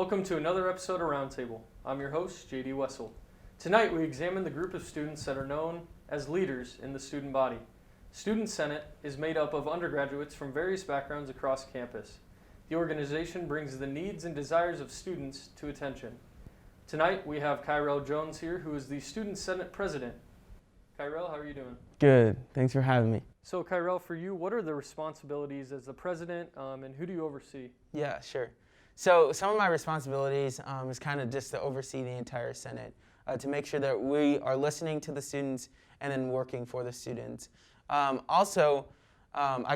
Welcome to another episode of Roundtable. I'm your host, JD Wessel. Tonight we examine the group of students that are known as leaders in the student body. Student Senate is made up of undergraduates from various backgrounds across campus. The organization brings the needs and desires of students to attention. Tonight we have Kirayle Jones here, who is the Student Senate President. Kirayle, how are you doing? Good. Thanks for having me. So Kirayle, for you, what are the responsibilities as the president and who do you oversee? Yeah, sure. So some of my responsibilities is kind of just to oversee the entire Senate, to make sure that we are listening to the students and then working for the students. I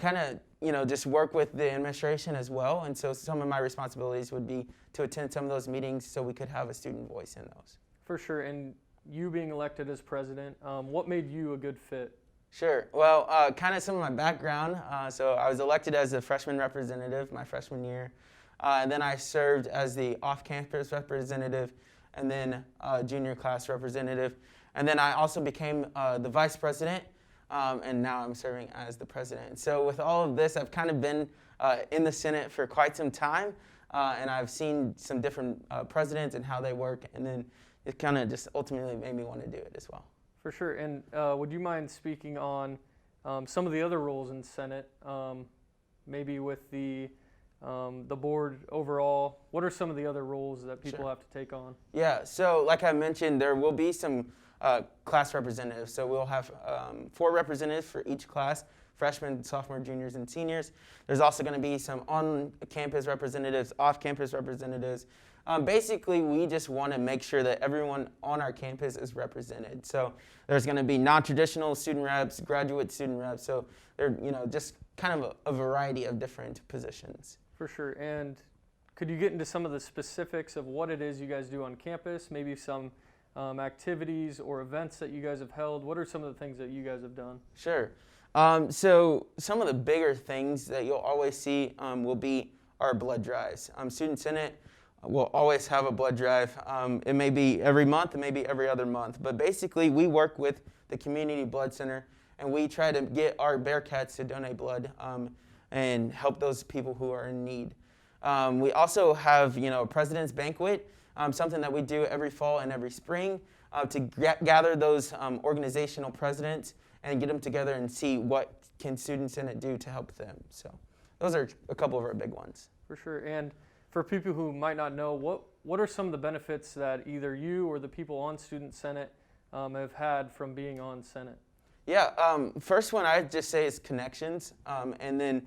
kind of, just work with the administration as well, and so some of my responsibilities would be to attend some of those meetings so we could have a student voice in those. For sure, and you being elected as president, what made you a good fit? Sure. Well, kind of some of my background. So I was elected as a freshman representative my freshman year. And then I served as the off-campus representative and then junior class representative. And then I also became the vice president, and now I'm serving as the president. So with all of this, I've kind of been in the Senate for quite some time, and I've seen some different presidents and how they work, and then it kind of just ultimately made me want to do it as well. For sure. And would you mind speaking on some of the other roles in Senate, maybe with the board overall? What are some of the other roles that people have to take on? Yeah, so like I mentioned, there will be some class representatives. So we'll have 4 representatives for each class, freshmen, sophomore, juniors, and seniors. There's also going to be some on-campus representatives, off-campus representatives. Basically, we just want to make sure that everyone on our campus is represented. So there's going to be non-traditional student reps, graduate student reps. So they're, just kind of a variety of different positions. For sure. And could you get into some of the specifics of what it is you guys do on campus? Maybe some activities or events that you guys have held. What are some of the things that you guys have done? Sure. So some of the bigger things that you'll always see will be our blood drives. Student Senate will always have a blood drive. It may be every month, it may be every other month. But basically, we work with the Community Blood Center, and we try to get our Bearcats to donate blood and help those people who are in need. We also have, a President's Banquet, something that we do every fall and every spring to gather those organizational presidents and get them together and see what can Student Senate do to help them. So those are a couple of our big ones. For sure. And for people who might not know, what are some of the benefits that either you or the people on Student Senate have had from being on Senate? Yeah, first one I'd just say is connections, and then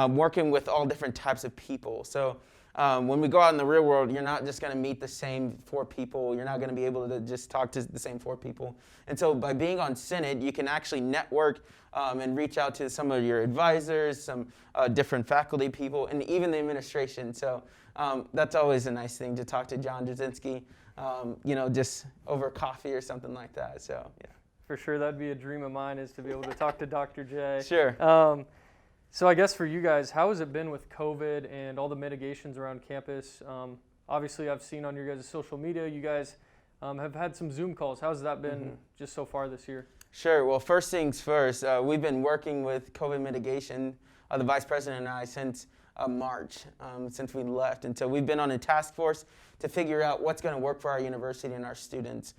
working with all different types of people. So when we go out in the real world, you're not just going to meet the same 4 people. You're not going to be able to just talk to the same 4 people. And so by being on Senate, you can actually network and reach out to some of your advisors, some different faculty people, and even the administration. So that's always a nice thing to talk to John Jasinski, just over coffee or something like that. So, yeah. For sure, that'd be a dream of mine, is to be able to talk to Dr. J. Sure. So I guess for you guys, how has it been with COVID and all the mitigations around campus? Obviously, I've seen on your guys' social media, you guys have had some Zoom calls. How's that been just so far this year? Sure. Well, first things first, we've been working with COVID mitigation, the Vice President and I, since March, since we left. And so we've been on a task force to figure out what's going to work for our university and our students.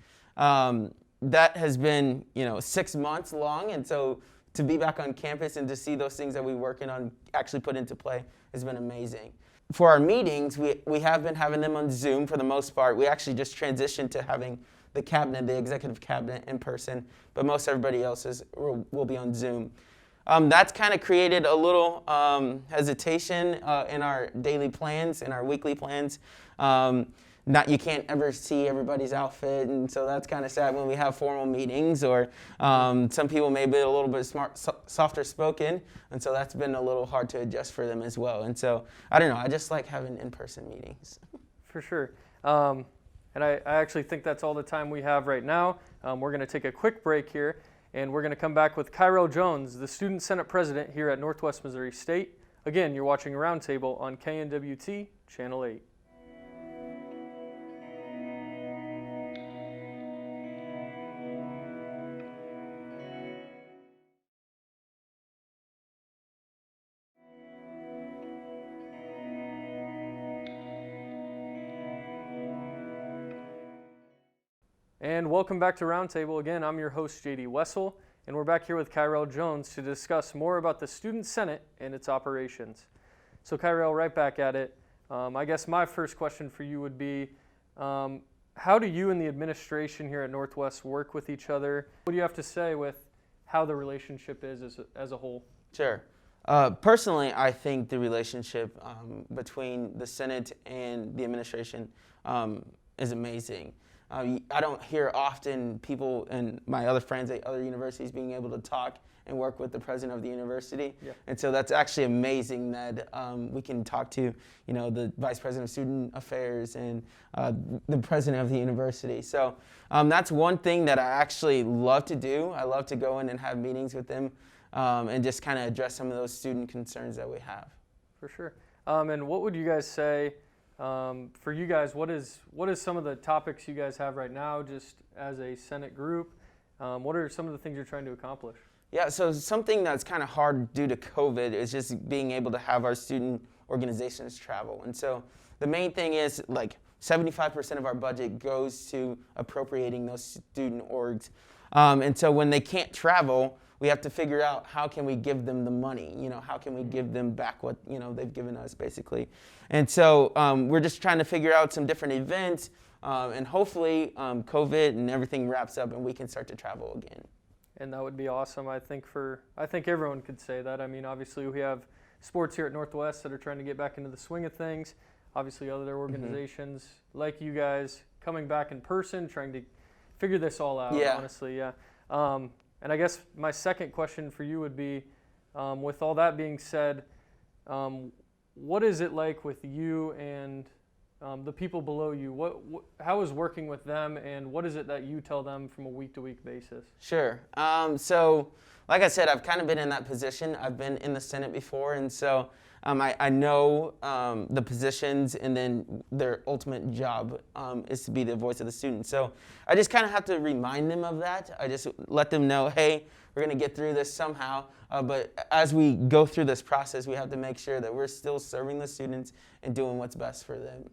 That has been, 6 months long, and so to be back on campus and to see those things that we're working on actually put into play has been amazing. For our meetings, we have been having them on Zoom for the most part. We actually just transitioned to having the cabinet, the executive cabinet, in person, but most everybody else will be on Zoom. That's kind of created a little hesitation in our daily plans, in our weekly plans. You can't ever see everybody's outfit, and so that's kind of sad when we have formal meetings, or some people may be a little bit softer spoken, and so that's been a little hard to adjust for them as well. And so, I don't know, I just like having in-person meetings. For sure. And I actually think that's all the time we have right now. We're going to take a quick break here, and we're going to come back with Kirayle Jones, the Student Senate President here at Northwest Missouri State. Again, you're watching Roundtable on KNWT, Channel 8. And welcome back to Roundtable. Again, I'm your host, JD Wessel, and we're back here with Kirayle Jones to discuss more about the Student Senate and its operations. So Kirayle, right back at it. I guess my first question for you would be, how do you and the administration here at Northwest work with each other? What do you have to say with how the relationship is as a whole? Sure. Personally, I think the relationship between the Senate and the administration is amazing. I don't hear often people and my other friends at other universities being able to talk and work with the president of the university. Yeah. And so that's actually amazing that we can talk to, the vice president of student affairs and the president of the university. So that's one thing that I actually love to do. I love to go in and have meetings with them and just kind of address some of those student concerns that we have. For sure. And what would you guys say, for you guys, what is some of the topics you guys have right now just as a Senate group? What are some of the things you're trying to accomplish? Yeah, so something that's kind of hard due to COVID is just being able to have our student organizations travel. And so the main thing is 75% of our budget goes to appropriating those student orgs. And so when they can't travel, we have to figure out how can we give them the money, how can we give them back what, they've given us basically. And so we're just trying to figure out some different events and hopefully COVID and everything wraps up and we can start to travel again. And that would be awesome. I think everyone could say that. I mean, obviously we have sports here at Northwest that are trying to get back into the swing of things. Obviously other organizations like you guys coming back in person, trying to figure this all out, honestly, yeah. And I guess my second question for you would be, with all that being said, what is it like with you and the people below you? How is working with them, and what is it that you tell them from a week-to-week basis? Sure. So, like I said, I've kind of been in that position. I've been in the Senate before, and so I know the positions, and then their ultimate job is to be the voice of the student. So I just kind of have to remind them of that. I just let them know, hey, we're going to get through this somehow. But as we go through this process, we have to make sure that we're still serving the students and doing what's best for them.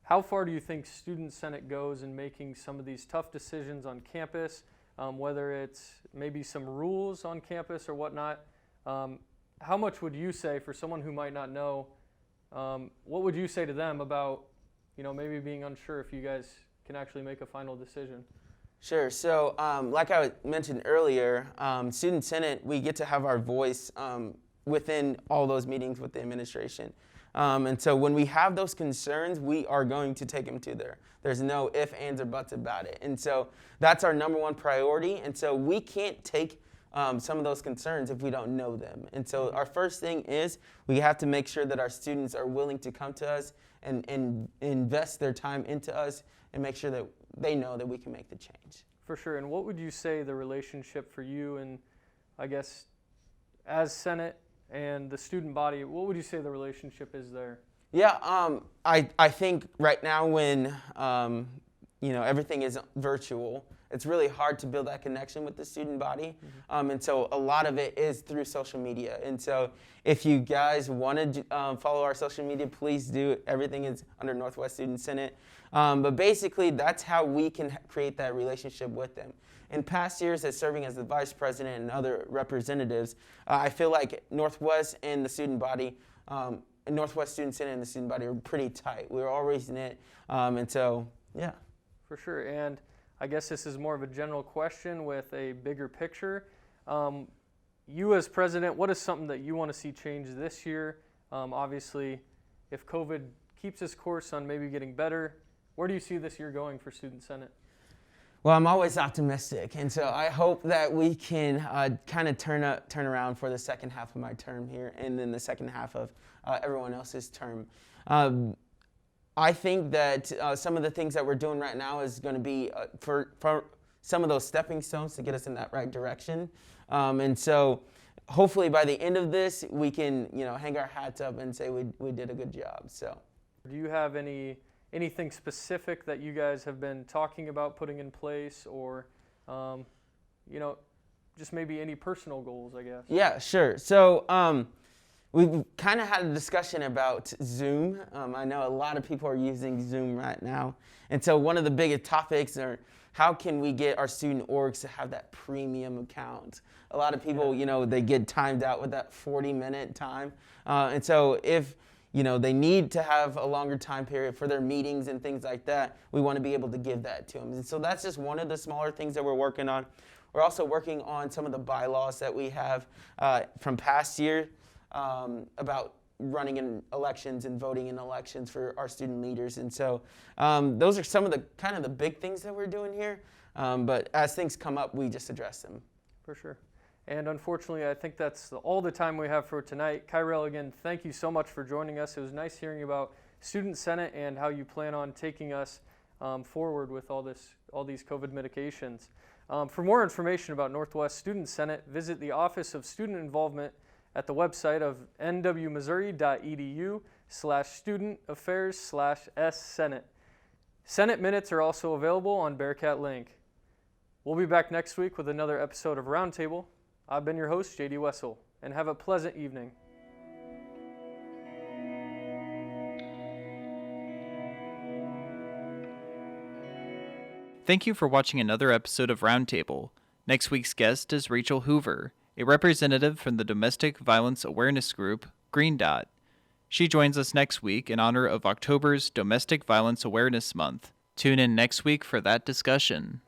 How far do you think Student Senate goes in making some of these tough decisions on campus, whether it's maybe some rules on campus or whatnot? How much would you say, for someone who might not know, what would you say to them about, maybe being unsure if you guys can actually make a final decision? Sure. So like I mentioned earlier, Student Senate, we get to have our voice within all those meetings with the administration. And so when we have those concerns, we are going to take them to there. There's no ifs, ands, or buts about it. And so that's our number one priority. And so we can't take some of those concerns if we don't know them. And so our first thing is we have to make sure that our students are willing to come to us and invest their time into us and make sure that they know that we can make the change. For sure. And what would you say the relationship for you and, I guess, as Senate and the student body, what would you say the relationship is there? Yeah, I think right now when everything is virtual, it's really hard to build that connection with the student body. And so a lot of it is through social media. And so if you guys want to follow our social media, please do. Everything is under Northwest Student Senate. But basically, that's how we can create that relationship with them. In past years, as serving as the vice president and other representatives, I feel like Northwest and the student body, Northwest Student Senate and the student body are pretty tight. We're always knit, and so, yeah. For sure, and I guess this is more of a general question with a bigger picture. You as president, what is something that you want to see change this year? Obviously, if COVID keeps its course on maybe getting better, where do you see this year going for Student Senate? Well, I'm always optimistic, and so I hope that we can kind of turn around for the second half of my term here, and then the second half of everyone else's term. I think that some of the things that we're doing right now is going to be for some of those stepping stones to get us in that right direction, and so hopefully by the end of this, we can hang our hats up and say we did a good job. So, do you have anything specific that you guys have been talking about putting in place, or just maybe any personal goals, I guess? Yeah, sure. So we've kind of had a discussion about Zoom. I know a lot of people are using Zoom right now. And so one of the biggest topics are how can we get our student orgs to have that premium account? A lot of people, they get timed out with that 40-minute time. And so if, they need to have a longer time period for their meetings and things like that, we want to be able to give that to them. And so that's just one of the smaller things that we're working on. We're also working on some of the bylaws that we have from past year about running in elections and voting in elections for our student leaders. And so those are some of the kind of the big things that we're doing here. But as things come up, we just address them. For sure. And unfortunately, I think that's all the time we have for tonight. Kirayle, again, thank you so much for joining us. It was nice hearing about Student Senate and how you plan on taking us forward with all these COVID mitigations. For more information about Northwest Student Senate, visit the Office of Student Involvement at the website of nwmissouri.edu/studentaffairs/ssenate. Senate minutes are also available on Bearcat Link. We'll be back next week with another episode of Roundtable. I've been your host, JD Wessel, and have a pleasant evening. Thank you for watching another episode of Roundtable. Next week's guest is Rachel Hoover, a representative from the Domestic Violence Awareness Group, Green Dot. She joins us next week in honor of October's Domestic Violence Awareness Month. Tune in next week for that discussion.